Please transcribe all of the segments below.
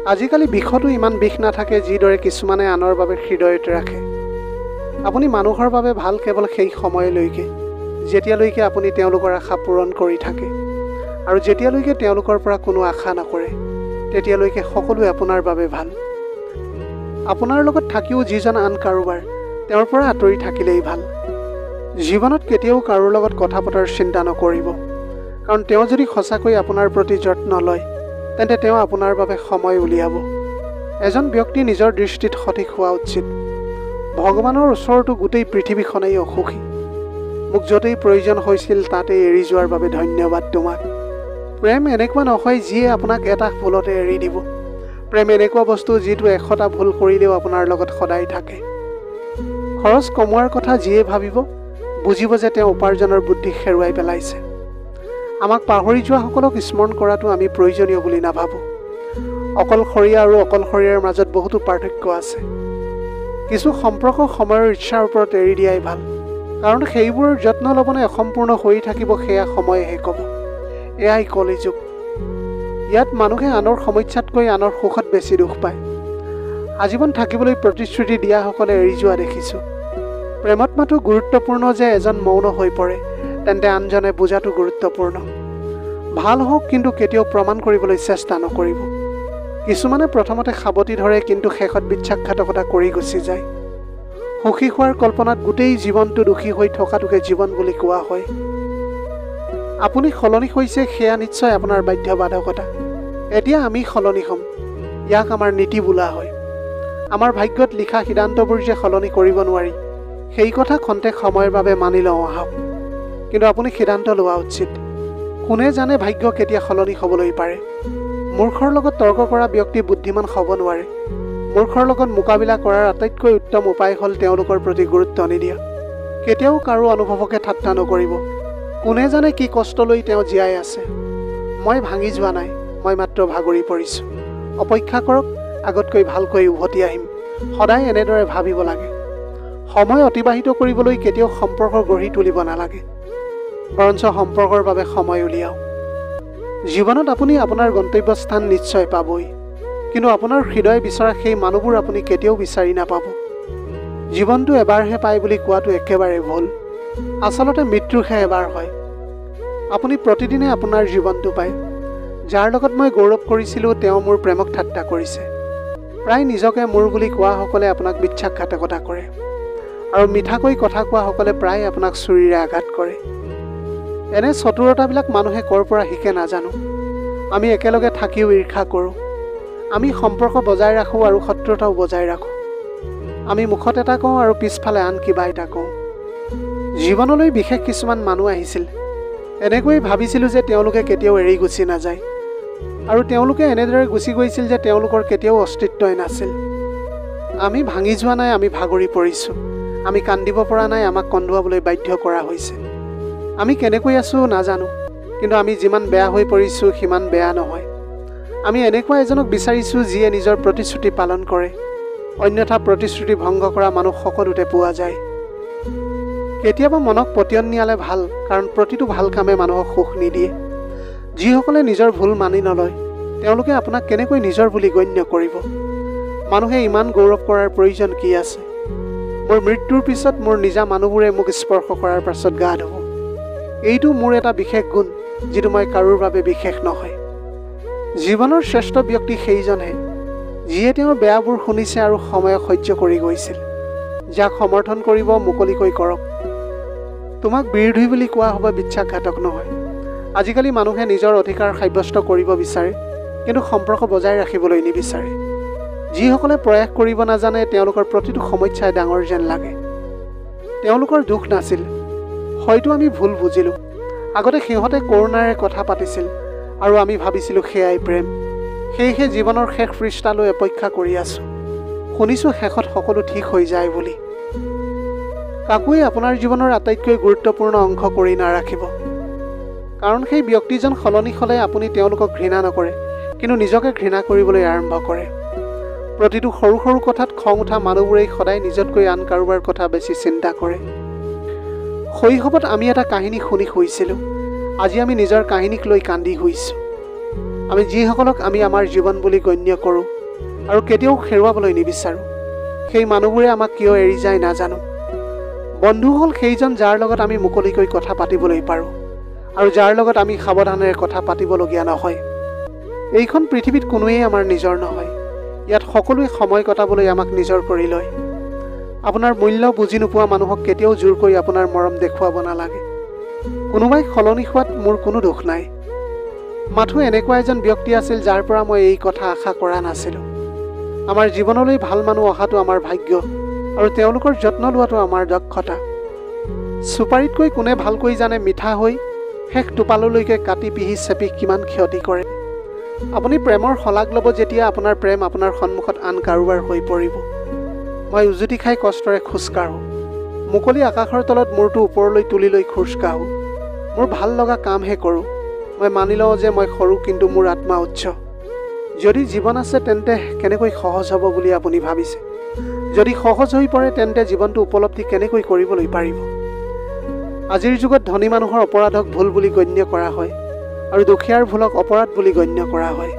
আজিকালি বিষতো ইমান বিষ নাথাকে যিদৰে কিছুমানে আনৰ বাবে হৃদয়ত ৰাখে। আপুনি মানুহৰ বাবে ভাল কেৱল সেই সময়লৈকে যেতিয়ালৈকে আপুনি তেওঁলোকৰ আশা পূৰণ কৰি থাকে, আৰু যেতিয়ালৈকে তেওঁলোকৰ পৰা কোনো আশা নকৰে তেতিয়ালৈকে সকলোৱে আপোনাৰ বাবে ভাল। আপোনাৰ লগত থাকিও যিজন আন কাৰোবাৰ তেওঁৰ পৰা আঁতৰি থাকিলেই ভাল। জীৱনত কেতিয়াও কাৰোৰ লগত কথা পতাৰ চিন্তা নকৰিব, কাৰণ তেওঁ যদি সঁচাকৈ আপোনাৰ প্ৰতি যত্ন লয় তেন্তে তেওঁ আপোনাৰ বাবে সময় উলিয়াব। এজন ব্যক্তি নিজৰ দৃষ্টিত সঠিক হোৱা উচিত। ভগৱানৰ ওচৰতো গোটেই পৃথিৱীখনেই অসুখী। মোক য'তেই প্ৰয়োজন হৈছিল তাতেই এৰি যোৱাৰ বাবে ধন্যবাদ তোমাক। প্ৰেম এনেকুৱা নহয় যিয়ে আপোনাক এটা ভুলতে এৰি দিব। প্ৰেম এনেকুৱা বস্তু যিটো 100টা ভুল কৰিলেও আপোনাৰ লগত সদায় থাকে। খৰচ কমোৱাৰ কথা যিয়ে ভাবিব বুজিব যে তেওঁ উপাৰ্জনৰ বুদ্ধি হেৰুৱাই পেলাইছে। আমাক পাহৰি যোৱাসকলক স্মৰণ কৰাটো আমি প্ৰয়োজনীয় বুলি নাভাবোঁ। অকলশৰীয়া আৰু অকলশৰীয়াৰ মাজত বহুতো পাৰ্থক্য আছে। কিছু সম্পৰ্ক সময়ৰ ইচ্ছাৰ ওপৰত এৰি দিয়াই ভাল, কাৰণ সেইবোৰৰ যত্ন ল'বলৈ অসম্পূৰ্ণ হৈ থাকিব সেয়া সময়েহে ক'ব। এয়াই কলিযুগ। ইয়াত মানুহে আনৰ সমস্যাতকৈ আনৰ সুখত বেছি দুখ পায়। আজীৱন থাকিবলৈ প্ৰতিশ্ৰুতি দিয়াসকলে এৰি যোৱা দেখিছোঁ। প্ৰেমত মাথো গুৰুত্বপূৰ্ণ যে এজন মৌন হৈ পৰে তেন্তে আনজনে বুজাটো গুৰুত্বপূৰ্ণ। ভাল হওক কিন্তু কেতিয়াও প্ৰমাণ কৰিবলৈ চেষ্টা নকৰিব। কিছুমানে প্ৰথমতে সাৱটি ধৰে কিন্তু শেষত বিশ্বাসঘাতকতা কৰি গুচি যায়। সুখী হোৱাৰ কল্পনাত গোটেই জীৱনটো দুখী হৈ থকাটোকে জীৱন বুলি কোৱা হয়। আপুনি সলনি হৈছে সেয়া নিশ্চয় আপোনাৰ বাধ্যবাধকতা। এতিয়া আমি সলনি হ'ম, ইয়াক আমাৰ নীতি বোলা হয়। আমাৰ ভাগ্যত লিখা সিদ্ধান্তবোৰ যে সলনি কৰিব নোৱাৰি সেই কথা খন্তেক সময়ৰ বাবে মানি লওঁ আহক। কিন্তু আপুনি সিদ্ধান্ত লোৱা উচিত। কোনে জানে ভাগ্য কেতিয়া সলনি হ'বলৈ পাৰে। মূৰ্খৰ লগত তৰ্ক কৰা ব্যক্তি বুদ্ধিমান হ'ব নোৱাৰে। মূৰ্খৰ লগত মোকাবিলা কৰাৰ আটাইতকৈ উত্তম উপায় হ'ল তেওঁলোকৰ প্ৰতি গুৰুত্ব নিদিয়া। কেতিয়াও কাৰো অনুভৱকে ঠাট্টা নকৰিব। কোনে জানে কি কষ্ট লৈ তেওঁ জীয়াই আছে। মই ভাঙি যোৱা নাই, মই মাত্ৰ ভাগৰি পৰিছোঁ। অপেক্ষা কৰক, আগতকৈ ভালকৈ উভতি আহিম। সদায় এনেদৰে ভাবিব লাগে। সময় অতিবাহিত কৰিবলৈ কেতিয়াও সম্পৰ্ক গঢ়ি তুলিব নালাগে, বৰঞ্চ সম্পৰ্কৰ বাবে সময় উলিয়াওক। জীৱনত আপুনি আপোনাৰ গন্তব্যস্থান নিশ্চয় পাবই, কিন্তু আপোনাৰ হৃদয় বিচৰা সেই মানুহবোৰ আপুনি কেতিয়াও বিচাৰি নাপাব। জীৱনটো এবাৰহে পায় বুলি কোৱাটো একেবাৰে ভুল। আচলতে মৃত্যুহে এবাৰ হয়। আপুনি প্ৰতিদিনে আপোনাৰ জীৱনটো পায়। যাৰ লগত মই গৌৰৱ কৰিছিলোঁ তেওঁ মোৰ প্ৰেমক ঠাট্টা কৰিছে। প্ৰায় নিজকে মোৰ বুলি কোৱাসকলে আপোনাক বিশ্বাসঘাতকতা কৰে, আৰু মিঠাকৈ কথা কোৱাসকলে প্ৰায় আপোনাক চুৰিৰে আঘাত কৰে। এনে চতুৰতাবিলাক মানুহে ক'ৰ পৰা শিকে নাজানো। আমি একেলগে থাকিও ঈৰ্ষা কৰোঁ। আমি সম্পৰ্ক বজাই ৰাখোঁ আৰু শত্ৰুতাও বজাই ৰাখোঁ। আমি মুখত এটা কওঁ আৰু পিছফালে আন কিবা এটা কওঁ। জীৱনলৈ বিশেষ কিছুমান মানুহ আহিছিল। এনেকৈয়ে ভাবিছিলোঁ যে তেওঁলোকে কেতিয়াও এৰি গুচি নাযায়, আৰু তেওঁলোকে এনেদৰে গুচি গৈছিল যে তেওঁলোকৰ কেতিয়াও অস্তিত্বই নাছিল। আমি ভাঙি যোৱা নাই, আমি ভাগৰি পৰিছোঁ। আমি কান্দিব পৰা নাই, আমাক কন্দুৱাবলৈ বাধ্য কৰা হৈছে। আমি কেনেকৈ আছোঁ নাজানো, কিন্তু আমি যিমান বেয়া হৈ পৰিছোঁ সিমান বেয়া নহয়। আমি এনেকুৱা এজনক বিচাৰিছোঁ যিয়ে নিজৰ প্ৰতিশ্ৰুতি পালন কৰে, অন্যথা প্ৰতিশ্ৰুতি ভংগ কৰা মানুহ সকলোতে পোৱা যায়। কেতিয়াবা মনক পতিয়ন নিয়ালে ভাল, কাৰণ প্ৰতিটো ভাল কামে মানুহক সুখ নিদিয়ে। যিসকলে নিজৰ ভুল মানি নলয় তেওঁলোকে আপোনাক কেনেকৈ নিজৰ বুলি গণ্য কৰিব। মানুহে ইমান গৌৰৱ কৰাৰ প্ৰয়োজন কি আছে? মোৰ মৃত্যুৰ পিছত মোৰ নিজা মানুহবোৰে মোক স্পৰ্শ কৰাৰ পাছত গা ধুব। এইটো মোৰ এটা বিশেষ গুণ যিটো মই কাৰোৰ বাবে বিশেষ নহয়। জীৱনৰ শ্ৰেষ্ঠ ব্যক্তি সেইজনহে যিয়ে তেওঁৰ বেয়াবোৰ শুনিছে আৰু সময়ক সহ্য কৰি গৈছিল। যাক সমৰ্থন কৰিব মুকলিকৈ কৰক। তোমাক বিৰোধী বুলি কোৱা হ'ব বিশ্বাসঘাতক নহয়। আজিকালি মানুহে নিজৰ অধিকাৰ সাব্যস্ত কৰিব বিচাৰে, কিন্তু সম্পৰ্ক বজাই ৰাখিবলৈ নিবিচাৰে। যিসকলে প্ৰয়াস কৰিব নাজানে তেওঁলোকৰ প্ৰতিটো সমস্যাই ডাঙৰ যেন লাগে। তেওঁলোকৰ দুখ নাছিল, হয়তো আমি ভুল বুজিলোঁ। আগতে সিহঁতে কৰুণাৰে কথা পাতিছিল আৰু আমি ভাবিছিলোঁ সেয়াই প্ৰেম। সেয়েহে জীৱনৰ শেষ পৃষ্ঠালৈ অপেক্ষা কৰি আছোঁ। শুনিছোঁ শেষত সকলো ঠিক হৈ যায় বুলি। কাকোৱে আপোনাৰ জীৱনৰ আটাইতকৈ গুৰুত্বপূৰ্ণ অংশ কৰি নাৰাখিব, কাৰণ সেই ব্যক্তিজন সলনি হ'লে আপুনি তেওঁলোকক ঘৃণা নকৰে, কিন্তু নিজকে ঘৃণা কৰিবলৈ আৰম্ভ কৰে। প্ৰতিটো সৰু সৰু কথাত খং উঠা মানুহবোৰেই সদায় নিজতকৈ আন কাৰোবাৰ কথা বেছি চিন্তা কৰে। শৈশৱত আমি এটা কাহিনী শুনি শুইছিলোঁ। আজি আমি নিজৰ কাহিনীক লৈ কান্দি শুইছোঁ। আমি যিসকলক আমি আমাৰ জীৱন বুলি গণ্য কৰোঁ আৰু কেতিয়াও হেৰুৱাবলৈ নিবিচাৰোঁ, সেই মানুহবোৰে আমাক কিয় এৰি যায় নাজানো। বন্ধু হ'ল সেইজন যাৰ লগত আমি মুকলিকৈ কথা পাতিবলৈ পাৰোঁ আৰু যাৰ লগত আমি সাৱধানেৰে কথা পাতিবলগীয়া নহয়। এইখন পৃথিৱীত কোনোৱেই আমাৰ নিজৰ নহয়। ইয়াত সকলোৱে সময় কটাবলৈ আমাক নিজৰ কৰি লয়। আপোনাৰ মূল্য বুজি নোপোৱা মানুহক কেতিয়াও জোৰকৈ আপোনাৰ মৰম দেখুৱাব নালাগে। কোনোবাই সলনি হোৱাত মোৰ কোনো দুখ নাই। মাথো এনেকুৱা এজন ব্যক্তি আছিল যাৰ পৰা মই এই কথা আশা কৰা নাছিলোঁ। আমাৰ জীৱনলৈ ভাল মানুহ অহাটো আমাৰ ভাগ্য আৰু তেওঁলোকৰ যত্ন লোৱাটো আমাৰ দক্ষতা। চুপাৰীতকৈ কোনে ভালকৈ জানে মিঠা হৈ শেষ টোপাললৈকে কাটি পিহি চেপি কিমান ক্ষতি কৰে। আপুনি প্ৰেমৰ শলাগ ল'ব যেতিয়া আপোনাৰ প্ৰেম আপোনাৰ সন্মুখত আন কাৰোবাৰ হৈ পৰিব। মই উজুতি খাই কষ্টৰে খোজকাঢ়োঁ। মুকলি আকাশৰ তলত মূৰটো ওপৰলৈ তুলি লৈ খোজকাঢ়োঁ। মোৰ ভাল লগা কামহে কৰোঁ। মই মানি লওঁ যে মই সৰু, কিন্তু মোৰ আত্মা উচ্চ। যদি জীৱন আছে তেন্তে কেনেকৈ সহজ হ'ব বুলি আপুনি ভাবিছে? যদি সহজ হৈ পৰে তেন্তে জীৱনটো উপলব্ধি কেনেকৈ কৰিবলৈ পাৰিব? আজিৰ যুগত ধনী মানুহৰ অপৰাধক ভুল বুলি গণ্য কৰা হয় আৰু দুখীয়াৰ ভুলক অপৰাধ বুলি গণ্য কৰা হয়।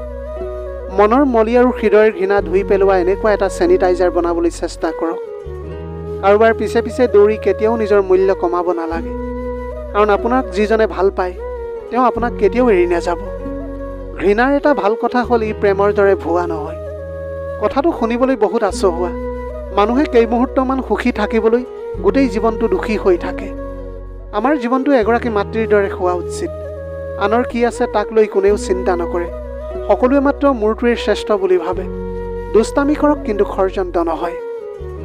মনৰ মলি আৰু হৃদয়ৰ ঘৃণা ধুই পেলোৱা এনেকুৱা এটা চেনিটাইজাৰ বনাবলৈ চেষ্টা কৰক। কাৰোবাৰ পিছে পিছে দৌৰি কেতিয়াও নিজৰ মূল্য কমাব নালাগে, কাৰণ আপোনাক যিজনে ভাল পায় তেওঁ আপোনাক কেতিয়াও এৰি নাযাব। ঘৃণাৰ এটা ভাল কথা হ'ল ই প্ৰেমৰ দৰে ভুৱা নহয়। কথাটো শুনিবলৈ বহুত আচহুৱা। মানুহে কেইমুহূৰ্তমান সুখী থাকিবলৈ গোটেই জীৱনটো দুখী হৈ থাকে। আমাৰ জীৱনটো এগৰাকী মাতৃৰ দৰে হোৱা উচিত। আনৰ কি আছে তাক লৈ কোনেও চিন্তা নকৰে। সকলোৱে মাত্ৰ মোৰটোৱেই শ্ৰেষ্ঠ বুলি ভাবে। দুষ্টামি কৰক কিন্তু ষড়যন্ত্ৰ নহয়।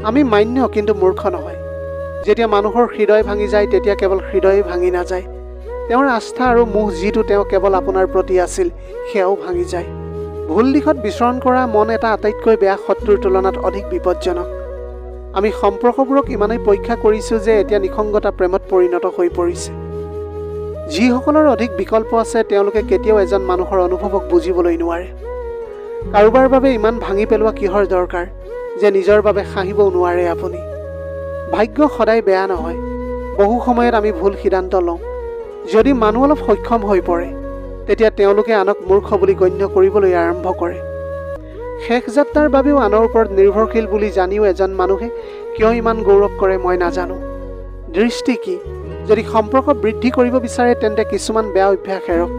আমি মান্য কিন্তু মূৰ্খ নহয়। যেতিয়া মানুহৰ হৃদয় ভাঙি যায় তেতিয়া কেৱল হৃদয়ে ভাঙি নাযায়, তেওঁৰ আস্থা আৰু মোহ যিটো তেওঁ কেৱল আপোনাৰ প্ৰতি আছিল সেয়াও ভাঙি যায়। ভুল দিশত বিচৰণ কৰা মন এটা আটাইতকৈ বেয়া শত্ৰুৰ তুলনাত অধিক বিপদজনক। আমি সম্পৰ্কবোৰক ইমানেই পৰীক্ষা কৰিছোঁ যে এতিয়া নিসংগতা প্ৰেমত পৰিণত হৈ পৰিছে। যিসকলৰ অধিক বিকল্প আছে তেওঁলোকে কেতিয়াও এজন মানুহৰ অনুভৱক বুজিবলৈ নোৱাৰে। কাৰোবাৰ বাবে ইমান ভাঙি পেলোৱা কিহৰ দৰকাৰ যে নিজৰ বাবে হাঁহিবও নোৱাৰে আপুনি? ভাগ্য সদায় বেয়া নহয়। বহু সময়ত আমি ভুল সিদ্ধান্ত লওঁ। যদি মানুহ অলপ সক্ষম হৈ পৰে তেতিয়া তেওঁলোকে আনক মূৰ্খ বুলি গণ্য কৰিবলৈ আৰম্ভ কৰে। শেষ যাত্ৰাৰ বাবেও আনৰ ওপৰত নিৰ্ভৰশীল বুলি জানিও এজন মানুহে কিয় ইমান গৌৰৱ কৰে মই নাজানো। দৃষ্টি কি? যদি সম্পৰ্ক বৃদ্ধি কৰিব বিচাৰে তেন্তে কিছুমান বেয়া অভ্যাস এৰক।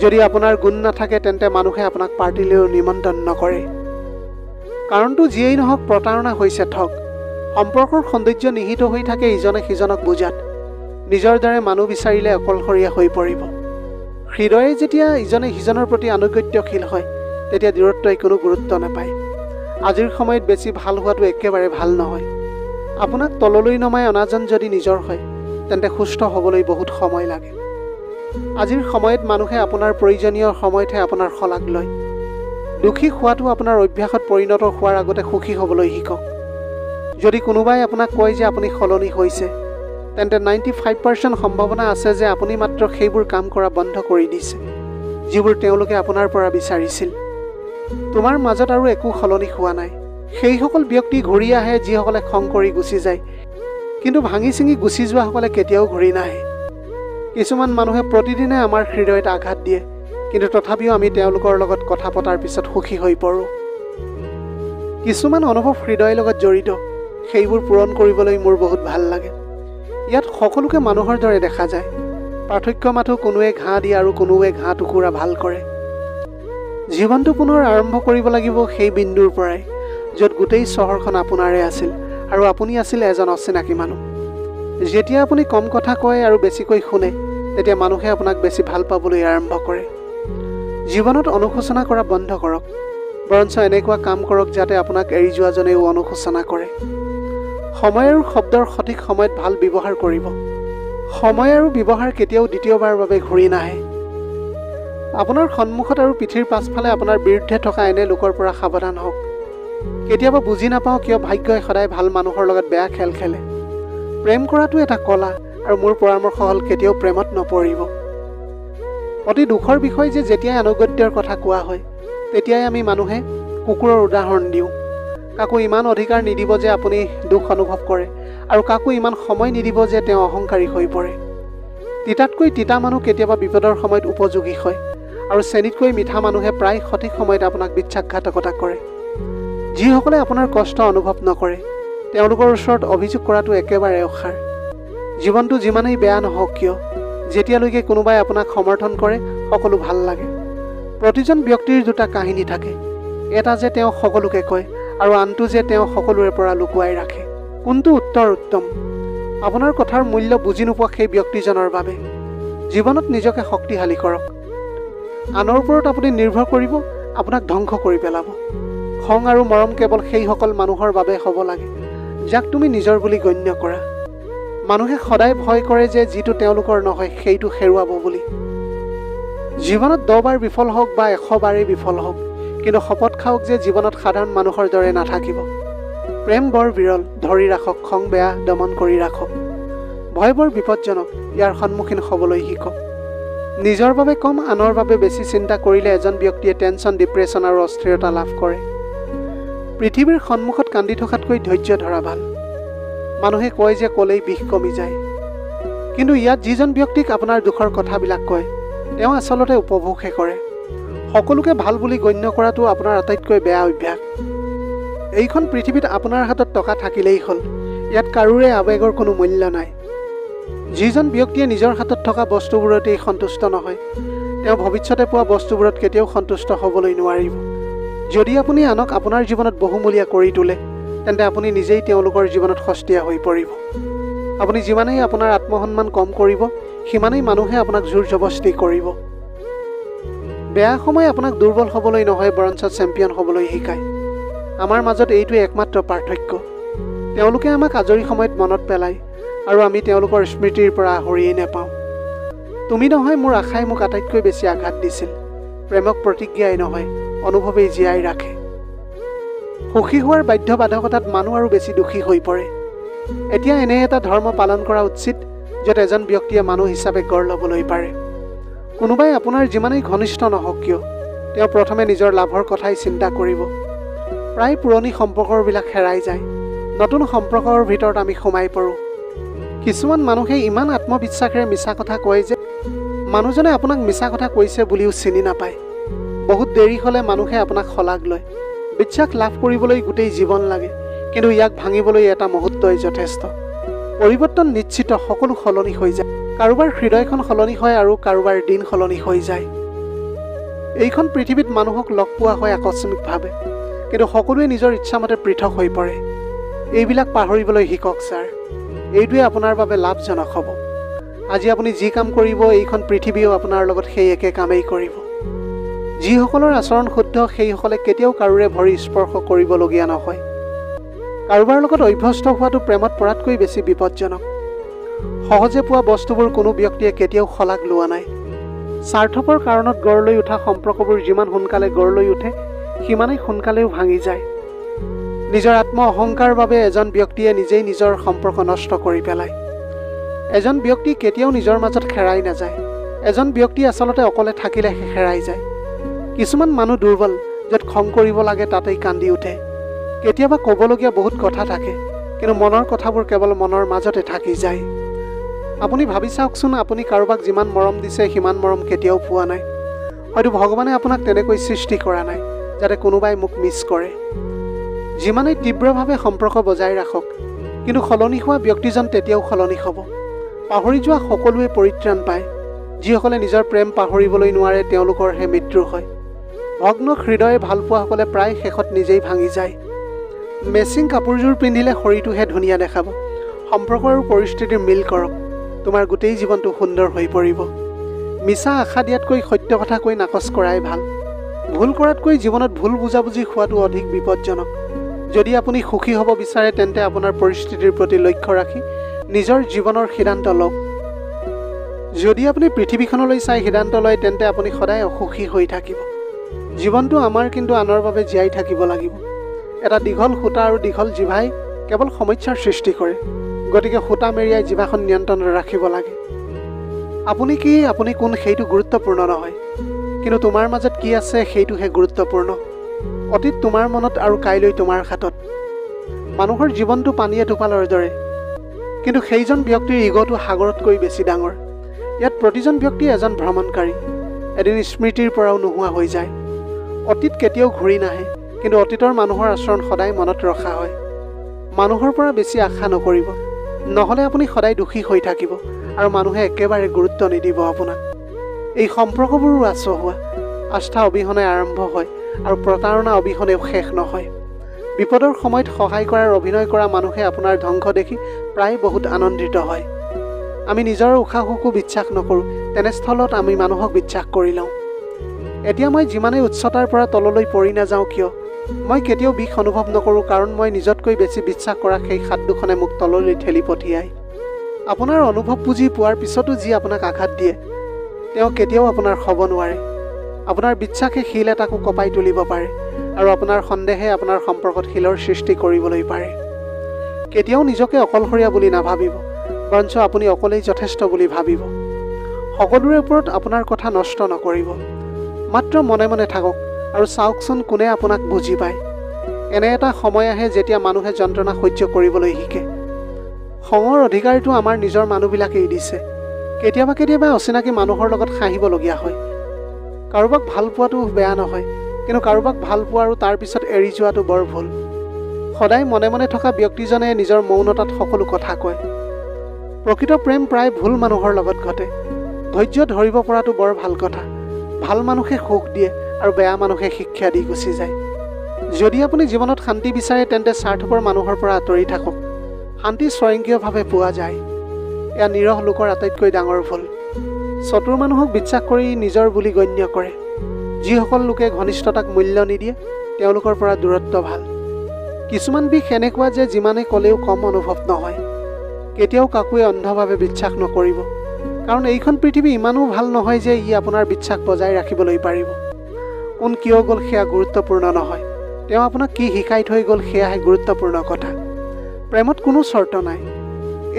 যদি আপোনাৰ গুণ নাথাকে তেন্তে মানুহে আপোনাক পাৰ্টিলৈও নিমন্ত্ৰণ নকৰে। কাৰণটো যিয়েই নহওক, প্ৰতাৰণা হৈছে ঠগ। সম্পৰ্কৰ সৌন্দৰ্য নিহিত হৈ থাকে ইজনে সিজনক বুজাত। নিজৰ দৰে মানুহ বিচাৰিলে অকলশৰীয়া হৈ পৰিব। হৃদয়ে যেতিয়া ইজনে সিজনৰ প্ৰতি আনুগত্যশীল হয় তেতিয়া দূৰত্বই কোনো গুৰুত্ব নাপায়। আজিৰ সময়ত বেছি ভাল হোৱাটো একেবাৰে ভাল নহয়। আপোনাক তললৈ নমাই অনাজন যদি নিজৰ হয় তেন্তে সুস্থ হ'বলৈ বহুত সময় লাগে। আজিৰ সময়ত মানুহে আপোনাৰ প্ৰয়োজনীয় সময়তহে আপোনাৰ শলাগ লয়। দুখী হোৱাটো আপোনাৰ অভ্যাসত পৰিণত হোৱাৰ আগতে সুখী হ'বলৈ শিকক। যদি কোনোবাই আপোনাক কয় যে আপুনি সলনি হৈছে তেন্তে 95% সম্ভাৱনা আছে যে আপুনি মাত্ৰ সেইবোৰ কাম কৰা বন্ধ কৰি দিছে যিবোৰ তেওঁলোকে আপোনাৰ পৰা বিচাৰিছিল। তোমাৰ মাজত আৰু একো সলনি হোৱা নাই। সেইসকল ব্যক্তি ঘূৰি আহে যিসকলে খং কৰি গুচি যায়, কিন্তু ভাঙি চিঙি গুচি যোৱাসকলে কেতিয়াও ঘূৰি নাহে। কিছুমান মানুহে প্ৰতিদিনে আমাৰ হৃদয়ত আঘাত দিয়ে, কিন্তু তথাপিও আমি তেওঁলোকৰ লগত কথা পতাৰ পিছত সুখী হৈ পৰোঁ। কিছুমান অনুভৱ হৃদয়ৰ লগত জড়িত, সেইবোৰ পূৰণ কৰিবলৈ মোৰ বহুত ভাল লাগে। ইয়াত সকলোকে মানুহৰ দৰে দেখা যায়। পাৰ্থক্য মাথো কোনোৱে ঘাঁহ দিয়ে আৰু কোনোৱে ঘাঁহ টুকুৰা ভাল কৰে। জীৱনটো পুনৰ আৰম্ভ কৰিব লাগিব সেই বিন্দুৰ পৰাই য'ত গোটেই চহৰখন আপোনাৰে আছিল আৰু আপুনি আছিল এজন অচিনাকি মানুহ। যেতিয়া আপুনি কম কথা কয় আৰু বেছিকৈ শুনে তেতিয়া মানুহে আপোনাক বেছি ভাল পাবলৈ আৰম্ভ কৰে। জীৱনত অনুশোচনা কৰা বন্ধ কৰক, বৰঞ্চ এনেকুৱা কাম কৰক যাতে আপোনাক এৰি যোৱাজনেও অনুশোচনা কৰে। সময় আৰু শব্দৰ সঠিক সময়ত ভাল ব্যৱহাৰ কৰিব। সময় আৰু ব্যৱহাৰ কেতিয়াও দ্বিতীয়বাৰৰ বাবে ঘূৰি নাহে। আপোনাৰ সন্মুখত আৰু পিঠিৰ পাছফালে আপোনাৰ বিৰুদ্ধে থকা এনে লোকৰ পৰা সাৱধান হওক। কেতিয়াবা বুজি নাপাওঁ কিয় ভাগ্যই সদায় ভাল মানুহৰ লগত বেয়া খেল খেলে। প্ৰেম কৰাটো এটা কলা আৰু মোৰ পৰামৰ্শ হ'ল কেতিয়াও প্ৰেমত নপৰিব। অতি দুখৰ বিষয় যে যেতিয়াই আনুগত্যৰ কথা কোৱা হয় তেতিয়াই আমি মানুহে কুকুৰৰ উদাহৰণ দিওঁ। কাকো ইমান অধিকাৰ নিদিব যে আপুনি দুখ অনুভৱ কৰে আৰু কাকো ইমান সময় নিদিব যে তেওঁ অহংকাৰী হৈ পৰে। তিতাতকৈ তিতা মানুহ কেতিয়াবা বিপদৰ সময়ত উপযোগী হয় আৰু চেনিতকৈ মিঠা মানুহে প্ৰায় সঠিক সময়ত আপোনাক বিশ্বাসঘাতকতা কৰে। যিসকলে আপোনাৰ কষ্ট অনুভৱ নকৰে তেওঁলোকৰ ওচৰত অভিযোগ কৰাটো একেবাৰে অসাৰ। জীৱনটো যিমানেই বেয়া নহওক কিয়, যেতিয়ালৈকে কোনোবাই আপোনাক সমৰ্থন কৰে সকলো ভাল লাগে। প্ৰতিজন ব্যক্তিৰ দুটা কাহিনী থাকে, এটা যে তেওঁ সকলোকে কয় আৰু আনটো যে তেওঁ সকলোৰে পৰা লুকুৱাই ৰাখে। কোনটো উত্তৰ উত্তম? আপোনাৰ কথাৰ মূল্য বুজি নোপোৱা সেই ব্যক্তিজনৰ বাবে জীৱনত নিজকে শক্তিশালী কৰক। আনৰ ওপৰত আপুনি নিৰ্ভৰ কৰিব আপোনাক ধ্বংস কৰি পেলাব। খং আৰু মৰম কেৱল সেইসকল মানুহৰ বাবে হ'ব লাগে যাক তুমি নিজৰ বুলি গণ্য কৰা। মানুহে সদায় ভয় কৰে যে যিটো তেওঁলোকৰ নহয় সেইটো হেৰুৱাব বুলি। জীৱনত 10 বাৰ বিফল হওক বা 100 বাৰেই বিফল হওক, কিন্তু শপত খাওক যে জীৱনত সাধাৰণ মানুহৰ দৰে নাথাকিব। প্ৰেম বৰ বিৰল, ধৰি ৰাখক। খং বেয়া, দমন কৰি ৰাখক। ভয় বৰ বিপদজনক, ইয়াৰ সন্মুখীন হ'বলৈ শিকক। নিজৰ বাবে কম, আনৰ বাবে বেছি চিন্তা কৰিলে এজন ব্যক্তিয়ে টেনচন, ডিপ্ৰেশ্যন আৰু অস্থিৰতা লাভ কৰে। পৃথিৱীৰ সন্মুখত কান্দি থকাতকৈ ধৈৰ্য ধৰা ভাল। মানুহে কয় যে ক'লেই বিষ কমি যায়, কিন্তু ইয়াত যিজন ব্যক্তিক আপোনাৰ দুখৰ কথাবিলাক কয় তেওঁ আচলতে উপভোগহে কৰে। সকলোকে ভাল বুলি গণ্য কৰাটো আপোনাৰ আটাইতকৈ বেয়া অভ্যাস। এইখন পৃথিৱীত আপোনাৰ হাতত টকা থাকিলেই হ'ল, ইয়াত কাৰোৰে আৱেগৰ কোনো মূল্য নাই। যিজন ব্যক্তিয়ে নিজৰ হাতত থকা বস্তুবোৰতেই সন্তুষ্ট নহয় তেওঁ ভৱিষ্যতে পোৱা বস্তুবোৰত কেতিয়াও সন্তুষ্ট হ'বলৈ নোৱাৰিব। যদি আপুনি আনক আপোনাৰ জীৱনত বহুমূলীয়া কৰি তোলে তেন্তে আপুনি নিজেই তেওঁলোকৰ জীৱনত সস্তীয়া হৈ পৰিব। আপুনি যিমানেই আপোনাৰ আত্মসন্মান কম কৰিব সিমানেই মানুহে আপোনাক জোৰ জবস্তি কৰিব। বেয়া সময় আপোনাক দুৰ্বল হ'বলৈ নহয় বৰঞ্চ চেম্পিয়ন হ'বলৈ শিকায়। আমাৰ মাজত এইটোৱে একমাত্ৰ পাৰ্থক্য। তেওঁলোকে আমাক আজৰি সময়ত মনত পেলায় আৰু আমি তেওঁলোকৰ স্মৃতিৰ পৰা আহৰিয়েই নাপাওঁ। তুমি নহয় মোৰ আশাই মোক আটাইতকৈ বেছি আঘাত দিছিল। প্ৰেমক প্ৰতিজ্ঞাই নহয় অনুভৱেই জীয়াই ৰাখে। সুখী হোৱাৰ বাধ্যবাধকতাত মানুহ আৰু বেছি দুখী হৈ পৰে। এতিয়া এনে এটা ধৰ্ম পালন কৰা উচিত য'ত এজন ব্যক্তিয়ে মানুহ হিচাপে গঢ় ল'বলৈ পাৰে। কোনোবাই আপোনাৰ যিমানেই ঘনিষ্ঠ নহওক কিয় তেওঁ প্ৰথমে নিজৰ লাভৰ কথাই চিন্তা কৰিব। প্ৰায় পুৰণি সম্পৰ্কবিলাক হেৰাই যায়, নতুন সম্পৰ্কৰ ভিতৰত আমি সোমাই পৰোঁ। কিছুমান মানুহে ইমান আত্মবিশ্বাসেৰে মিছা কথা কয় যে মানুহজনে আপোনাক মিছা কথা কৈছে বুলিও চিনি নাপায়। বহুত দেৰি হ'লে মানুহে আপোনাক শলাগ লয়। বিশ্বাস লাভ কৰিবলৈ গোটেই জীৱন লাগে, কিন্তু ইয়াক ভাঙিবলৈ এটা মুহূৰ্তই যথেষ্ট। পৰিৱৰ্তন নিশ্চিত, সকলো সলনি হৈ যায়। কাৰোবাৰ হৃদয়খন সলনি হয় আৰু কাৰোবাৰ দিন সলনি হৈ যায়। এইখন পৃথিৱীত মানুহক লগ পোৱা হয় আকস্মিকভাৱে, কিন্তু সকলোৱে নিজৰ ইচ্ছামতে পৃথক হৈ পৰে। এইবিলাক পাহৰিবলৈ শিকক ছাৰ। এইটোৱে আপোনাৰ বাবে লাভজনক হ'ব। আজি আপুনি যি কাম কৰিব এইখন পৃথিৱীয়েও আপোনাৰ লগত সেই একে কামেই কৰিব। যিসকলৰ আচৰণ শুদ্ধ সেইসকলে কেতিয়াও কাৰোৰে ভৰি স্পৰ্শ কৰিবলগীয়া নহয়। কাৰোবাৰ লগত অভ্যস্ত হোৱাটো প্ৰেমত পৰাতকৈ বেছি বিপদজনক। সহজে পোৱা বস্তুবোৰ কোনো ব্যক্তিয়ে কেতিয়াও শলাগ লোৱা নাই। স্বাৰ্থপৰ কাৰণত গঢ় লৈ উঠা সম্পৰ্কবোৰ যিমান সোনকালে গঢ় লৈ উঠে সিমানেই সোনকালেও ভাঙি যায়। নিজৰ আত্ম অহংকাৰ বাবে এজন ব্যক্তিয়ে নিজেই নিজৰ সম্পৰ্ক নষ্ট কৰি পেলায়। এজন ব্যক্তি কেতিয়াও নিজৰ মাজত হেৰাই নাযায়। এজন ব্যক্তি আচলতে অকলে থাকিলেহে হেৰাই যায়। কিছুমান মানুহ দুৰ্বল, য'ত খং কৰিব লাগে তাতেই কান্দি উঠে। কেতিয়াবা ক'বলগীয়া বহুত কথা থাকে, কিন্তু মনৰ কথাবোৰ কেৱল মনৰ মাজতে থাকি যায়। আপুনি ভাবি চাওকচোন, আপুনি কাৰোবাক যিমান মৰম দিছে সিমান মৰম কেতিয়াও পোৱা নাই। হয়তো ভগৱানে আপোনাক তেনেকৈ সৃষ্টি কৰা নাই যাতে কোনোবাই মোক মিছ কৰে। যিমানেই তীব্ৰভাৱে সম্পৰ্ক বজাই ৰাখক, কিন্তু সলনি হোৱা ব্যক্তিজন তেতিয়াও সলনি হ'ব। পাহৰি যোৱা সকলোৱে পৰিত্ৰাণ পায়। যিসকলে নিজৰ প্ৰেম পাহৰিবলৈ নোৱাৰে তেওঁলোকৰহে মৃত্যু হয়। ভগ্ন হৃদয়ে ভালপোৱাসকলে প্ৰায় শেষত নিজেই ভাঙি যায়। মেচিং কাপোৰযোৰ পিন্ধিলে শৰীৰটোহে ধুনীয়া দেখাব। সম্পৰ্ক আৰু পৰিস্থিতিৰ মিল কৰক, তোমাৰ গোটেই জীৱনটো সুন্দৰ হৈ পৰিব। মিছা আশা দিয়াতকৈ সত্য কথা কৈ নাকচ কৰাই ভাল। ভুল কৰাতকৈ জীৱনত ভুল বুজাবুজি হোৱাটো অধিক বিপদজনক। যদি আপুনি সুখী হ'ব বিচাৰে তেন্তে আপোনাৰ পৰিস্থিতিৰ প্ৰতি লক্ষ্য ৰাখি নিজৰ জীৱনৰ সিদ্ধান্ত লওক। যদি আপুনি পৃথিৱীখনলৈ চাই সিদ্ধান্ত লয় তেন্তে আপুনি সদায় অসুখী হৈ থাকিব। জীৱনটো আমাৰ, কিন্তু আনৰ বাবে জীয়াই থাকিব লাগিব। এটা দীঘল সূতা আৰু দীঘল জিভাই কেৱল সমস্যাৰ সৃষ্টি কৰে, গতিকে সূতা মেৰিয়াই জিভাখন নিয়ন্ত্ৰণত ৰাখিব লাগে। আপুনি কি, আপুনি কোন সেইটো গুৰুত্বপূৰ্ণ নহয়, কিন্তু তোমাৰ মাজত কি আছে সেইটোহে গুৰুত্বপূৰ্ণ। অতীত তোমাৰ মনত আৰু কাইলৈ তোমাৰ হাতত। মানুহৰ জীৱনটো পানী এটোপালৰ দৰে, কিন্তু সেইজন ব্যক্তিৰ ইগ'টো সাগৰতকৈ বেছি ডাঙৰ। ইয়াত প্ৰতিজন ব্যক্তি এজন ভ্ৰমণকাৰী। এদিন স্মৃতিৰ পৰাও নোহোৱা হৈ যায়। অতীত কেতিয়াও ঘূৰি নাহে, কিন্তু অতীতৰ মানুহৰ আচৰণ সদায় মনত ৰখা হয়। মানুহৰ পৰা বেছি আশা নকৰিব, নহ'লে আপুনি সদায় দুখী হৈ থাকিব আৰু মানুহে একেবাৰে গুৰুত্ব নিদিব আপোনাক। এই সম্পৰ্কবোৰো আচহুৱা। আস্থা অবিহনে আৰম্ভ হয় আৰু প্ৰতাৰণা অবিহনেও শেষ নহয়। বিপদৰ সময়ত সহায় কৰাৰ অভিনয় কৰা মানুহে আপোনাৰ ধ্বংস দেখি প্ৰায় বহুত আনন্দিত হয়। আমি নিজৰ উশাহকো বিশ্বাস নকৰোঁ, তেনেস্থলত আমি মানুহক বিশ্বাস কৰি লওঁ। এতিয়া মই যিমানেই উচ্চতাৰ পৰা তললৈ পৰি নাযাওঁ কিয়, মই কেতিয়াও বিষ অনুভৱ নকৰোঁ, কাৰণ মই নিজতকৈ বেছি বিশ্বাস কৰা সেই হাত দুখনে মোক তললৈ ঠেলি পঠিয়ায়। আপোনাৰ অনুভৱ বুজি পোৱাৰ পিছতো যি আপোনাক আঘাত দিয়ে, তেওঁ কেতিয়াও আপোনাৰ হ'ব নোৱাৰে। আপোনাৰ বিশ্বাসে শিল এটাকো কঁপাই তুলিব পাৰে, আৰু আপোনাৰ সন্দেহে আপোনাৰ সম্পৰ্কত শিলৰ সৃষ্টি কৰিবলৈ পাৰে। কেতিয়াও নিজকে অকলশৰীয়া বুলি নাভাবিব, বৰঞ্চ আপুনি অকলেই যথেষ্ট বুলি ভাবিব। সকলোৰে ওপৰত আপোনাৰ কথা নষ্ট নকৰিব, মাত্ৰ মনে মনে থাকক আৰু চাওকচোন কোনে আপোনাক বুজি পায়। এনে এটা সময় আহে যেতিয়া মানুহে যন্ত্ৰণা সহ্য কৰিবলৈ শিকে। খঙৰ অধিকাৰটো আমাৰ নিজৰ মানুহবিলাকেই দিছে। কেতিয়াবা কেতিয়াবা অচিনাকি মানুহৰ লগত হাঁহিবলগীয়া হয়। কাৰোবাক ভাল পোৱাটো বেয়া নহয়, কিন্তু কাৰোবাক ভাল পোৱা আৰু তাৰ পিছত এৰি যোৱাটো বৰ ভুল। সদায় মনে মনে থকা ব্যক্তিজনে নিজৰ মৌনতাত সকলো কথা কয়। প্ৰকৃত প্ৰেম প্ৰায় ভুল মানুহৰ লগত ঘটে। ধৈৰ্য ধৰিব পৰাটো বৰ ভাল কথা। ভাল মানুহে সুখ দিয়ে আৰু বেয়া মানুহে শিক্ষা দি গুচি যায়। যদি আপুনি জীৱনত শান্তি বিচাৰে, তেন্তে স্বাৰ্থপৰ মানুহৰ পৰা আঁতৰি থাকক। শান্তি স্বয়ংক্ৰিয়ভাৱে পোৱা যায়। এয়া নিৰহ লোকৰ আটাইতকৈ ডাঙৰ ভুল। চতুৰ মানুহক বিশ্বাস কৰি নিজৰ বুলি গণ্য কৰে। যিসকল লোকে ঘনিষ্ঠতাক মূল্য নিদিয়ে, তেওঁলোকৰ পৰা দূৰত্ব ভাল। কিছুমান বিষ এনেকুৱা যে যিমানে ক'লেও কম অনুভৱ নহয়। কেতিয়াও কাকোৱে অন্ধভাৱে বিশ্বাস নকৰিব, কাৰণ এইখন পৃথিৱী ইমানো ভাল নহয় যে ই আপোনাৰ বিশ্বাস বজাই ৰাখিবলৈ পাৰিব। কোন কিয় গ'ল সেয়া গুৰুত্বপূৰ্ণ নহয়, তেওঁ আপোনাক কি শিকাই থৈ গ'ল সেয়াহে গুৰুত্বপূৰ্ণ কথা। প্ৰেমত কোনো চৰ্ত নাই।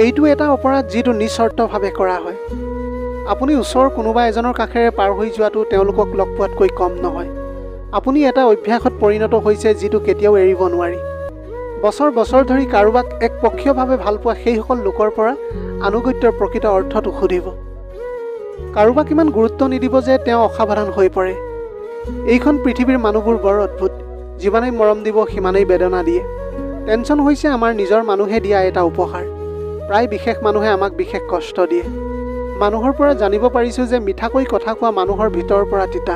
এইটো এটা অপৰাধ যিটো নিস্বাৰ্থভাৱে কৰা হয়। আপুনি ওচৰৰ কোনোবা এজনৰ কাষেৰে পাৰ হৈ যোৱাটো তেওঁলোকক লগ পোৱাতকৈ কম নহয়। আপুনি এটা অভ্যাসত পৰিণত হৈছে যিটো কেতিয়াও এৰিব নোৱাৰি। বছৰ বছৰ ধৰি কাৰোবাক একপক্ষীয়ভাৱে ভাল পোৱা সেইসকল লোকৰ পৰা আনুগত্যৰ প্ৰকৃত অৰ্থটো সুধিব। কাৰোবাক ইমান গুৰুত্ব নিদিব যে তেওঁ অসাৱধান হৈ পৰে। এইখন পৃথিৱীৰ মানুহবোৰ বৰ অদ্ভুত। যিমানেই মৰম দিব সিমানেই বেদনা দিয়ে। টেনচন হৈছে আমাৰ নিজৰ মানুহে দিয়া এটা উপহাৰ। প্ৰায় বিশেষ মানুহে আমাক বিশেষ কষ্ট দিয়ে। মানুহৰ পৰা জানিব পাৰিছোঁ যে মিঠাকৈ কথা কোৱা মানুহৰ ভিতৰৰ পৰা তিতা,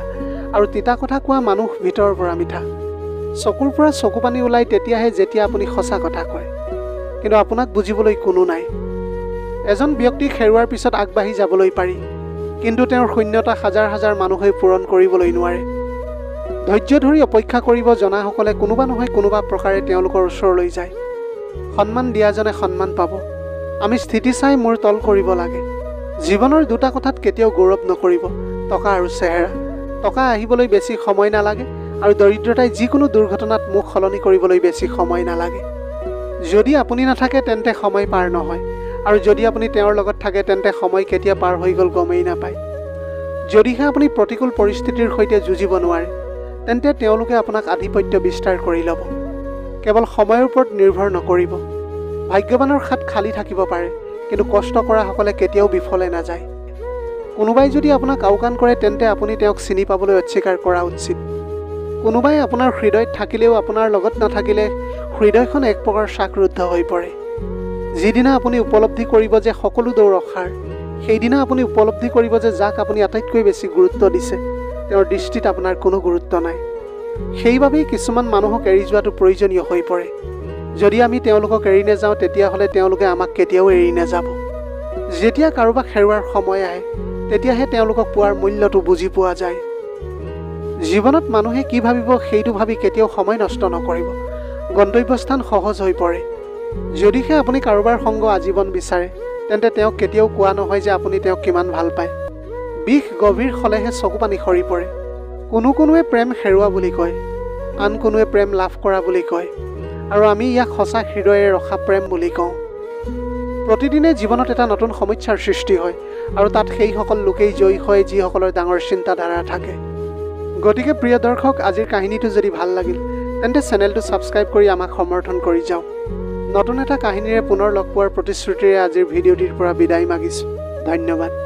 আৰু তিতা কথা কোৱা মানুহ ভিতৰৰ পৰা মিঠা। চকুৰ পৰা চকু পানী ওলাই তেতিয়াহে যেতিয়া আপুনি সঁচা কথা কয়, কিন্তু আপোনাক বুজিবলৈ কোনো নাই। এজন ব্যক্তিক হেৰুৱাৰ পিছত আগবাঢ়ি যাবলৈ পাৰি, কিন্তু তেওঁৰ শূন্যতা হাজাৰ হাজাৰ মানুহে পূৰণ কৰিবলৈ নোৱাৰে। ধৈৰ্য ধৰি অপেক্ষা কৰিব জনাসকলে কোনোবা নহয় কোনোবা প্ৰকাৰে তেওঁলোকৰ ওচৰলৈ যায়। সন্মান দিয়াজনে সন্মান পাব। আমি স্থিতি চাই মূৰ তল কৰিব লাগে। জীৱনৰ দুটা কথাত কেতিয়াও গৌৰৱ নকৰিব, টকা আৰু চেহেৰা। টকা আহিবলৈ বেছি সময় নালাগে, আৰু দৰিদ্ৰতাই যিকোনো দুৰ্ঘটনাত মুখ সলনি কৰিবলৈ বেছি সময় নালাগে। যদি আপুনি নাথাকে তেন্তে সময় পাৰ নহয়, আৰু যদি আপুনি তেওঁৰ লগত থাকে তেন্তে সময় কেতিয়া পাৰ হৈ গ'ল গমেই নাপায়। যদিহে আপুনি প্ৰতিকূল পৰিস্থিতিৰ সৈতে যুঁজিব নোৱাৰে, তেন্তে তেওঁলোকে আপোনাক আধিপত্য বিস্তাৰ কৰি ল'ব। কেৱল সময়ৰ ওপৰত নিৰ্ভৰ নকৰিব। ভাগ্যৱানৰ হাত খালী থাকিব পাৰে, কিন্তু কষ্ট কৰাসকলে কেতিয়াও বিফলে নাযায়। কোনোবাই যদি আপোনাক আওকাণ কৰে তেন্তে আপুনি তেওঁক চিনি পাবলৈ অস্বীকাৰ কৰা উচিত। কোনোবাই আপোনাৰ হৃদয়ত থাকিলেও আপোনাৰ লগত নাথাকিলে হৃদয়খন এক প্ৰকাৰ চাকৰুদ্ধ হৈ পৰে। যিদিনা আপুনি উপলব্ধি কৰিব যে সকলো দৌৰ অসাৰ, সেইদিনা আপুনি উপলব্ধি কৰিব যে যাক আপুনি আটাইতকৈ বেছি গুৰুত্ব দিছে, তেওঁৰ দৃষ্টিত আপোনাৰ কোনো গুৰুত্ব নাই। সেইবাবেই কিছুমান মানুহক এৰি যোৱাটো প্ৰয়োজনীয় হৈ পৰে। যদি আমি তেওঁলোকক এৰি নাযাওঁ, তেতিয়াহ'লে তেওঁলোকে আমাক কেতিয়াও এৰি নাযাব। যেতিয়া কাৰোবাক হেৰুৱাৰ সময় আহে, তেতিয়াহে তেওঁলোকক পোৱাৰ মূল্যটো বুজি পোৱা যায়। জীৱনত মানুহে কি ভাবিব সেইটো ভাবি কেতিয়াও সময় নষ্ট নকৰিব। গন্তব্যস্থান সহজ হৈ পৰে। যদিহে আপুনি কাৰোবাৰ সংগ আজীৱন বিচাৰে, তেন্তে তেওঁক কেতিয়াও কোৱা নহয় যে আপুনি তেওঁক কিমান ভাল পায়। বিষ গভীৰ হ'লেহে চকু পানী সৰি পৰে। কোনোৱে প্ৰেম হেৰুৱা বুলি কয়, আন কোনোৱে প্ৰেম লাভ কৰা বুলি কয়, আৰু আমি ইয়াক সঁচা হৃদয়েৰে ৰখা প্ৰেম বুলি কওঁ। প্ৰতিদিনে জীৱনত এটা নতুন সমস্যাৰ সৃষ্টি হয়, আৰু তাত সেইসকল লোকেই জয়ী হয় যিসকলৰ ডাঙৰ চিন্তাধাৰা থাকে। গতিকে প্ৰিয় দৰ্শক, আজিৰ কাহিনীটো যদি ভাল লাগিল তেন্তে চেনেলটো ছাবস্ক্ৰাইব কৰি আমাক সমৰ্থন কৰি যাওক। নতুন এটা কাহিনীৰে পুনৰ লগ পোৱাৰ প্ৰতিশ্ৰুতিৰে আজিৰ ভিডিঅ'টিৰ পৰা বিদায় মাগিছোঁ। ধন্যবাদ।